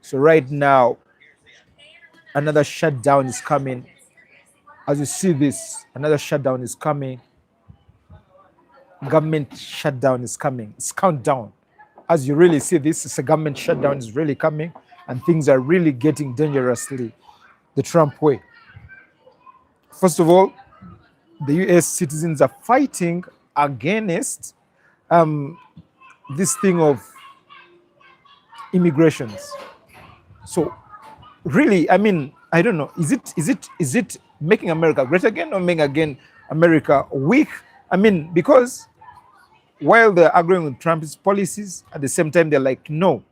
So right now, another shutdown is coming. As you see this, another shutdown is coming. Government shutdown is coming. It's countdown. As you really see this, it's a government shutdown is really coming, and things are really getting dangerously the Trump way. First of all, the US citizens are fighting against um, this thing of immigrations. So really, I mean, I don't know. Is it making America great again or making again America weak? I mean, because while they're agreeing with Trump's policies, at the same time they're like, no,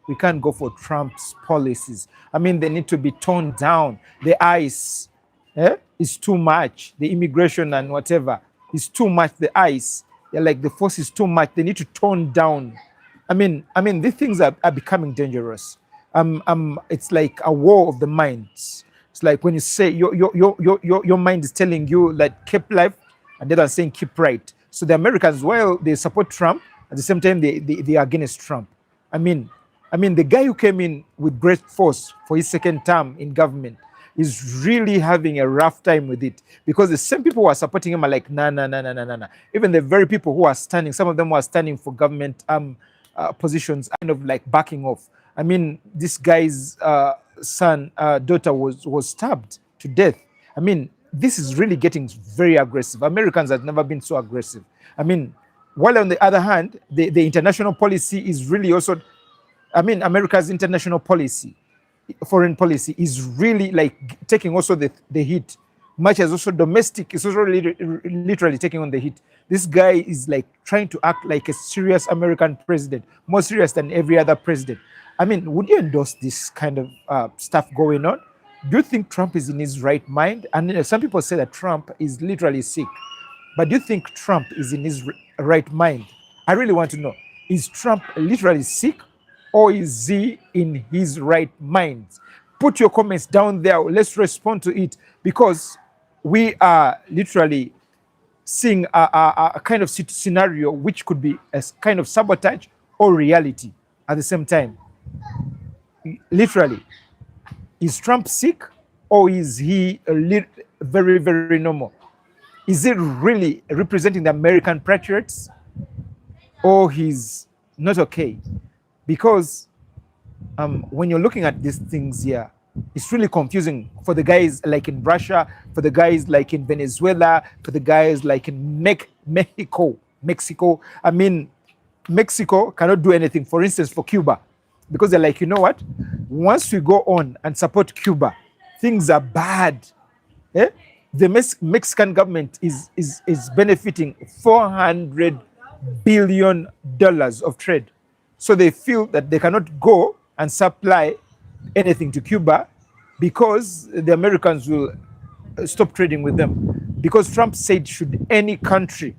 we can't go for Trump's policies. I mean, they need to be toned down. The ICE is too much. The immigration and whatever is too much. The ICE, they're like the force is too much. They need to tone down. I mean, these things are becoming dangerous. It's like a war of the minds. It's like when you say your mind is telling you like keep life, and they are saying keep right. So the Americans, while they support Trump, at the same time they are against Trump. I mean, the guy who came in with great force for his second term in government is really having a rough time with it because the same people who are supporting him are like, nah, nah, nah, nah, nah, nah, nah. Even the very people who are standing, some of them who are standing for government positions, kind of like backing off. I mean, this guy's daughter was stabbed to death. I mean, this is really getting very aggressive. Americans have never been so aggressive. I mean, while on the other hand, the international policy is really also, I mean, America's international policy, foreign policy is really like taking also the hit, much as also domestic is also literally taking on the hit. This guy is like trying to act like a serious American president, more serious than every other president. I mean, would you endorse this kind of stuff going on? Do you think Trump is in his right mind? And some people say that Trump is literally sick. But do you think Trump is in his right mind? I really want to know. Is Trump literally sick or is he in his right mind? Put your comments down there. Let's respond to it because we are literally seeing a kind of scenario which could be a kind of sabotage or reality at the same time. Literally, is Trump sick or is he very, very normal? Is it really representing the American patriots or he's not okay? Because when you're looking at these things here, it's really confusing for the guys like in Russia, for the guys like in Venezuela, for the guys like in Mexico. I mean, Mexico cannot do anything, for instance, for Cuba, because they're like, you know what? Once we go on and support Cuba, things are bad. Eh? The Mexican government is benefiting $400 billion of trade. So they feel that they cannot go and supply anything to Cuba because the Americans will stop trading with them. Because Trump said, should any country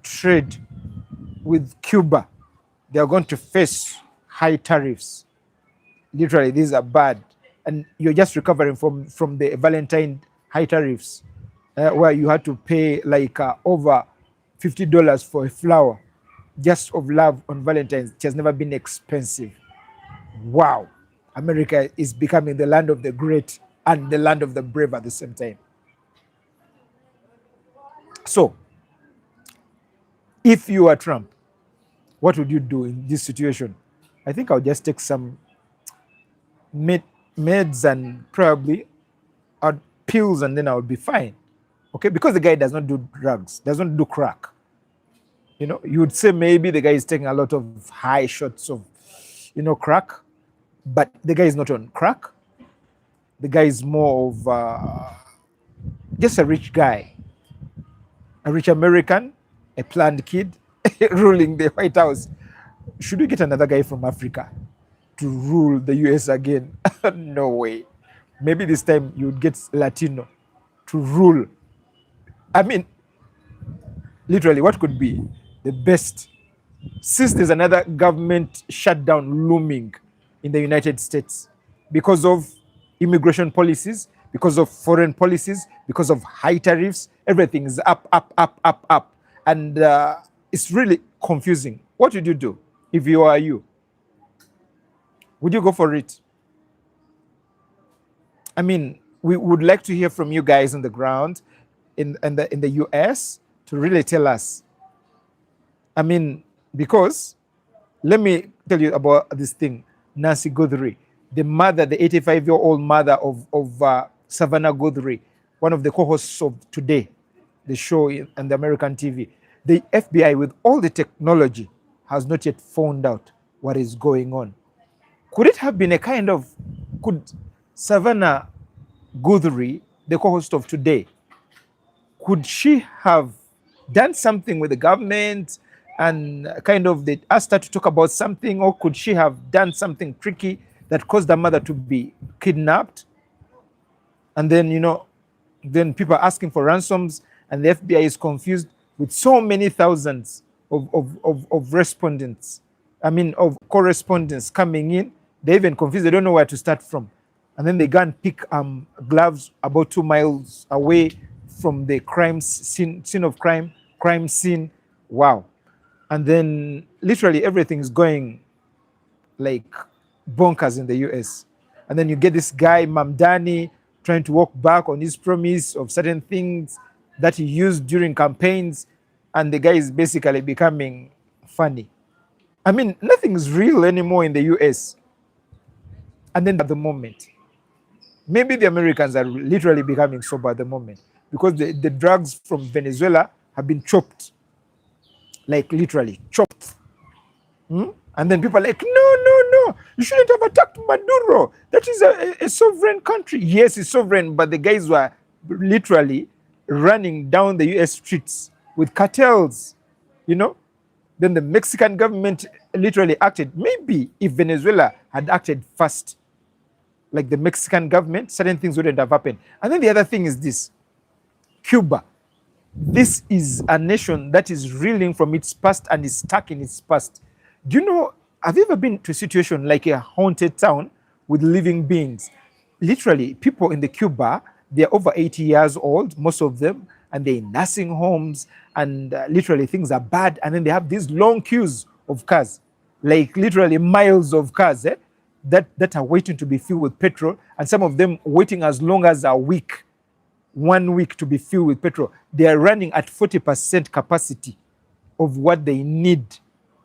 trade with Cuba, they are going to face high tariffs. Literally, these are bad. And you're just recovering from the Valentine high tariffs, where you had to pay like over $50 for a flower just of love on Valentine's. It has never been expensive. Wow. America is becoming the land of the great and the land of the brave at the same time. So, if you are Trump, what would you do in this situation? I think I'll just take some meds and probably pills and then I'll be fine. Okay, because the guy does not do drugs, does not do crack. You know, you would say maybe the guy is taking a lot of high shots of, crack, but the guy is not on crack. The guy is more of just a rich guy, a rich American, a planned kid ruling the White House. Should we get another guy from Africa to rule the US again? No way. Maybe this time you would get Latino to rule. I mean, literally, what could be the best? Since there's another government shutdown looming in the United States because of immigration policies, because of foreign policies, because of high tariffs, everything is up, up, up, up, up. And it's really confusing. What would you do if you are you? Would you go for it? I mean, we would like to hear from you guys on the ground in the US to really tell us. I mean, because let me tell you about this thing. Nancy Guthrie, the mother, the 85-year-old mother of Savannah Guthrie, one of the co-hosts of Today, the show on the American TV. The FBI, with all the technology, has not yet found out what is going on. Could it have been a kind of, could Savannah Guthrie, the co-host of Today, could she have done something with the government and kind of they asked her to talk about something, or could she have done something tricky that caused her mother to be kidnapped? And then, then people are asking for ransoms, and the FBI is confused with so many thousands of respondents, of correspondents coming in. They're even confused, they don't know where to start from. And then they go and pick gloves about 2 miles away from the scene of crime scene. Wow. And then literally everything is going like bonkers in the US. And then you get this guy, Mamdani, trying to walk back on his promise of certain things that he used during campaigns. And the guy is basically becoming funny. I mean, nothing is real anymore in the US. And then at the moment, maybe the Americans are literally becoming sober at the moment because the drugs from Venezuela have been chopped, like literally chopped. And then people are like, no, you shouldn't have attacked Maduro. That is a sovereign country. Yes, it's sovereign, but the guys were literally running down the US streets with cartels, Then the Mexican government literally acted. Maybe if Venezuela had acted fast, like the Mexican government, certain things wouldn't have happened. And then the other thing is this: Cuba. This is a nation that is reeling from its past and is stuck in its past. Do you know, have you ever been to a situation like a haunted town with living beings? Literally, people in the Cuba, they're over 80 years old, most of them, and they're in nursing homes, and literally things are bad. And then they have these long queues of cars, like literally miles of cars, that are waiting to be filled with petrol, and some of them waiting as long as a week, 1 week to be filled with petrol. They are running at 40% capacity of what they need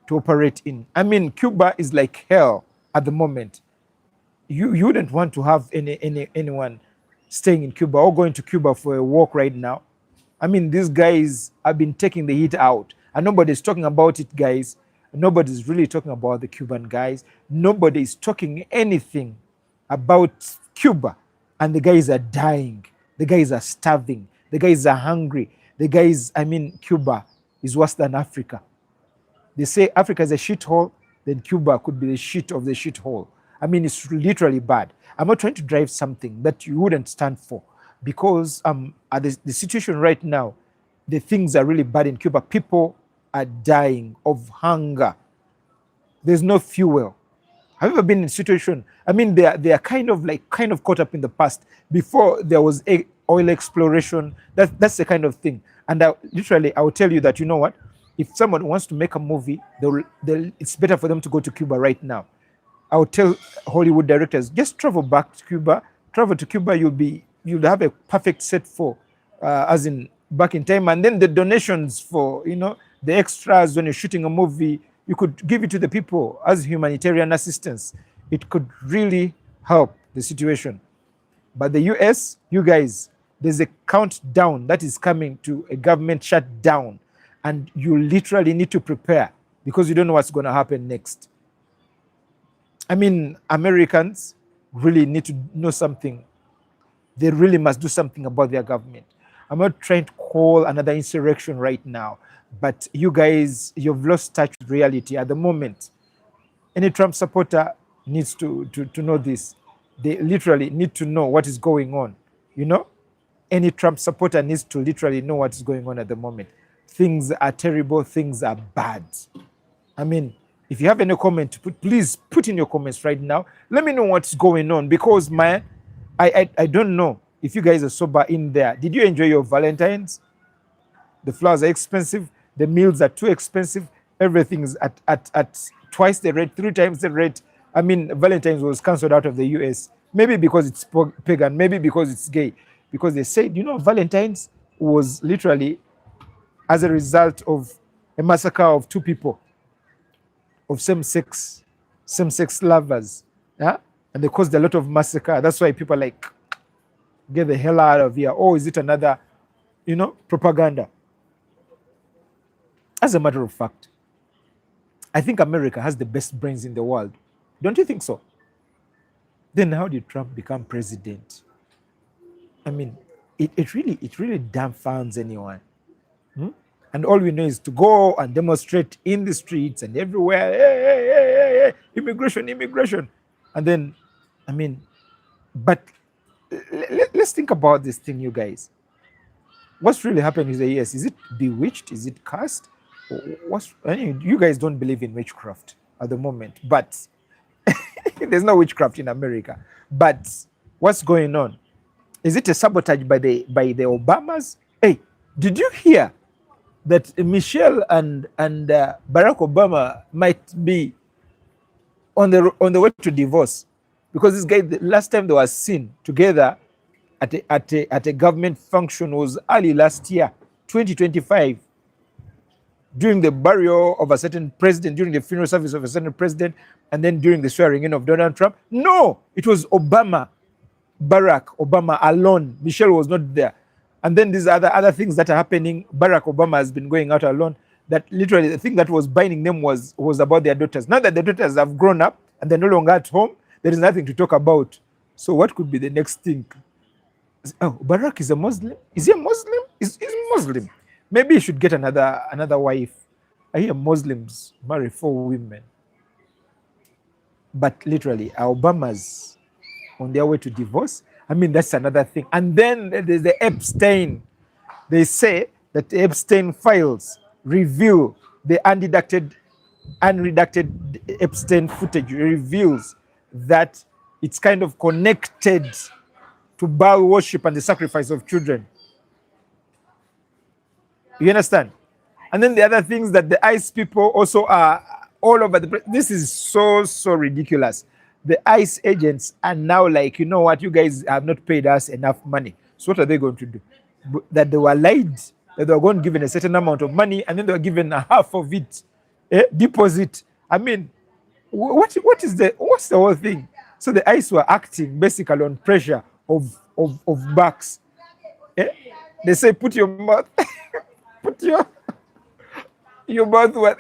to operate in. I mean, Cuba is like hell at the moment. You wouldn't want to have anyone staying in Cuba or going to Cuba for a walk right now. I mean, these guys have been taking the heat out, and nobody's talking about it, guys. Nobody's really talking about the Cuban guys. Nobody's talking anything about Cuba. And the guys are dying. The guys are starving. The guys are hungry. Cuba is worse than Africa. They say Africa is a shithole, then Cuba could be the shit of the shithole. I mean, it's literally bad. I'm not trying to drive something that you wouldn't stand for, because at the situation right now, the things are really bad in Cuba. People are dying of hunger. There's no fuel. Have you ever been in a situation? I mean, they are kind of caught up in the past. Before there was oil exploration, that's the kind of thing. And I will tell you that, you know what? If someone wants to make a movie, it's better for them to go to Cuba right now. I would tell Hollywood directors, just travel back to Cuba. Travel to Cuba, you'll have a perfect set for, as in back in time. And then the donations for, the extras when you're shooting a movie, you could give it to the people as humanitarian assistance. It could really help the situation. But the US, you guys, there's a countdown that is coming to a government shutdown. And you literally need to prepare because you don't know what's going to happen next. I mean, Americans really need to know something. They really must do something about their government. I'm not trying to call another insurrection right now, but you guys, you've lost touch with reality at the moment. Any Trump supporter needs to know this. They literally need to know what is going on. Any Trump supporter needs to literally know what is going on at the moment. Things are terrible. Things are bad. I mean, if you have any comment to put, please put in your comments right now. Let me know what's going on, because I don't know if you guys are sober in there. Did you enjoy your Valentine's? The flowers are expensive. The meals are too expensive. Everything is at twice the rate, 3 times the rate. I mean, Valentine's was cancelled out of the US. Maybe because it's pagan, maybe because it's gay. Because they said, Valentine's was literally as a result of a massacre of two people, of same sex lovers. Yeah? And they caused a lot of massacre. That's why people are like, get the hell out of here. Oh, is it another, propaganda? As a matter of fact, I think America has the best brains in the world. Don't you think so? Then how did Trump become president? I mean, it really dumbfounds anyone. And all we know is to go and demonstrate in the streets and everywhere, hey, immigration, immigration. And then, I mean, but let's think about this thing, you guys. What's really happening is yes, is it bewitched? Is it cursed? You guys don't believe in witchcraft at the moment, but there's no witchcraft in America. But what's going on? Is it a sabotage by the Obamas? Hey, did you hear that Michelle and Barack Obama might be on the way to divorce? Because this guy, the last time they were seen together at a government function was early last year, 2025, during the burial of a certain president, during the funeral service of a certain president, and then during the swearing in of Donald Trump. No, it was Barack Obama alone. Michelle was not there. And then these other things that are happening. Barack Obama has been going out alone. That literally the thing that was binding them was about their daughters. Now that the daughters have grown up and they're no longer at home, there is nothing to talk about. So what could be the next thing? Oh, Barack is a Muslim. Is he a Muslim? He's Muslim. Maybe he should get another wife. I hear Muslims marry 4 women. But literally, our Obamas on their way to divorce. I mean, that's another thing. And then there's the Epstein. They say that the Epstein files reveal the unredacted Epstein footage reveals that it's kind of connected to Baal worship and the sacrifice of children. You understand? And then the other things that the ICE people also are all over the place. This is so ridiculous. The ICE agents are now like, you know what, you guys have not paid us enough money. So what are they going to do? That they were lied, that they were going to give a certain amount of money, and then they were given a half of it, deposit. I mean, what's the whole thing? So the ICE were acting basically on pressure of bucks. They say, put your mouth, put your mouth what